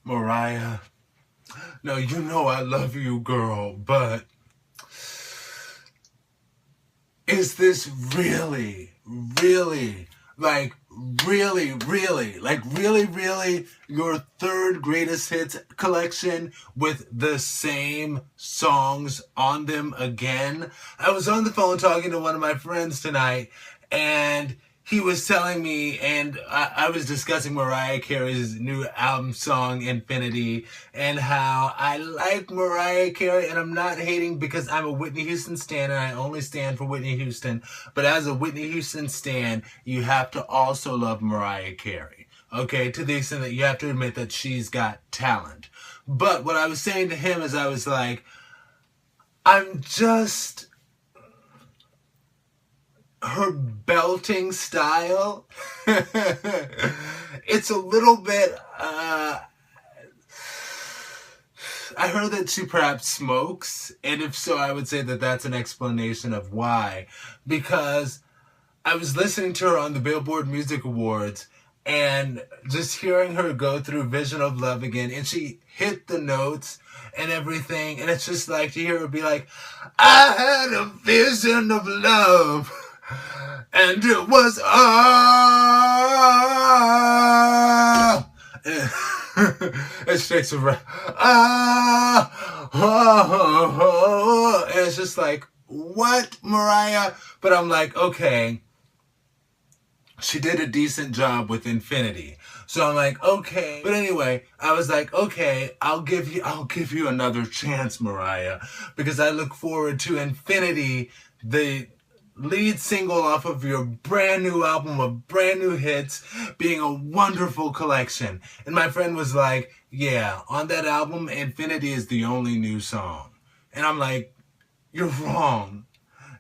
Mariah, no, you know I love you, girl, but is this really, really, like, really your third greatest hits collection with the same songs on them again? I was on the phone talking to one of my friends tonight, and he was telling me, and I was discussing Mariah Carey's new album song, Infinity, and how I like Mariah Carey, and I'm not hating because I'm a Whitney Houston stan, and I only stand for Whitney Houston, but as a Whitney Houston stan, you have to also love Mariah Carey, okay, to the extent that you have to admit that she's got talent. But what I was saying to him is I was like, I'm just her belting style. It's a little bit I heard that she perhaps smokes, and if so, I would say that that's an explanation of why, because I was listening to her on the Billboard Music Awards and just hearing her go through Vision of Love again, and she hit the notes and everything, and it's just like to hear her be like, I had a vision of love, and it was and she takes a breath. And it's just like, what, Mariah? But I'm like, okay, she did a decent job with Infinity. So I'm like, okay. But anyway, I was like, okay, I'll give you another chance, Mariah, because I look forward to Infinity, the lead single off of your brand new album of brand new hits, being a wonderful collection. And my friend was like, yeah, on that album, Infinity is the only new song. And I'm like, you're wrong.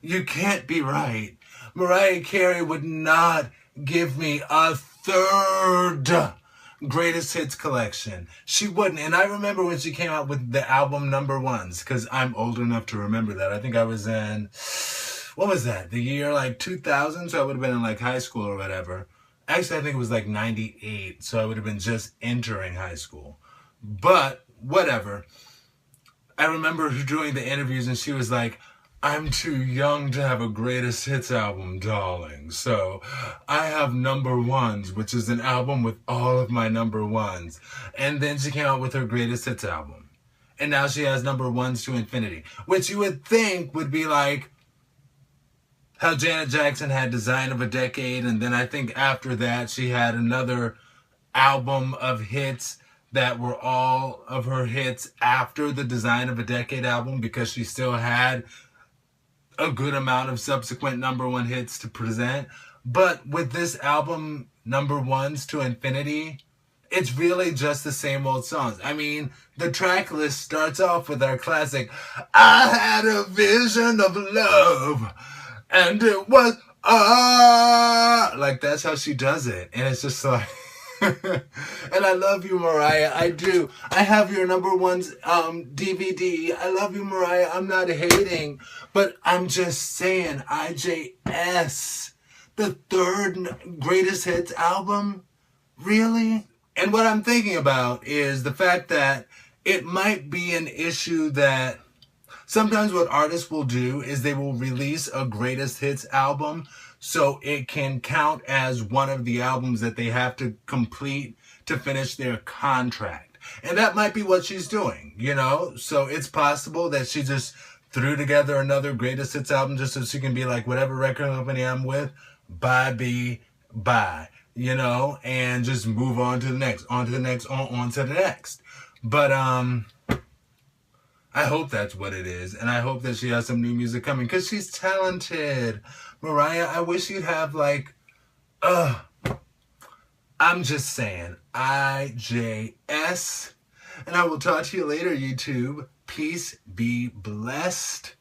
You can't be right. Mariah Carey would not give me a third greatest hits collection. She wouldn't. And I remember when she came out with the album number ones, because I'm old enough to remember that. I think I was in, what was that? The year like 2000? So I would have been in like high school or whatever. Actually, I think it was like 98. So I would have been just entering high school. But whatever. I remember her doing the interviews and she was like, I'm too young to have a greatest hits album, darling. So I have number ones, which is an album with all of my number ones. And then she came out with her greatest hits album. And now she has number ones to infinity, which you would think would be like how Janet Jackson had Design of a Decade. And then I think after that, she had another album of hits that were all of her hits after the Design of a Decade album, because she still had a good amount of subsequent number one hits to present. But with this album, number ones to infinity, it's really just the same old songs. I mean, the track list starts off with our classic, I had a vision of love, and it was, like that's how she does it. And it's just like, and I love you, Mariah. I do. I have your number one's DVD. I love you, Mariah. I'm not hating, but I'm just saying, IJS, the third greatest hits album? Really? And what I'm thinking about is the fact that it might be an issue that sometimes what artists will do is they will release a greatest hits album so it can count as one of the albums that they have to complete to finish their contract. And that might be what she's doing, you know? So it's possible that she just threw together another greatest hits album just so she can be like, whatever record company I'm with, bye, B, bye, you know? And just move on to the next, on to the next, on to the next. But, I hope that's what it is, and I hope that she has some new music coming, because she's talented. Mariah, I wish you'd have, like, I'm just saying, IJS, and I will talk to you later, YouTube. Peace, be blessed.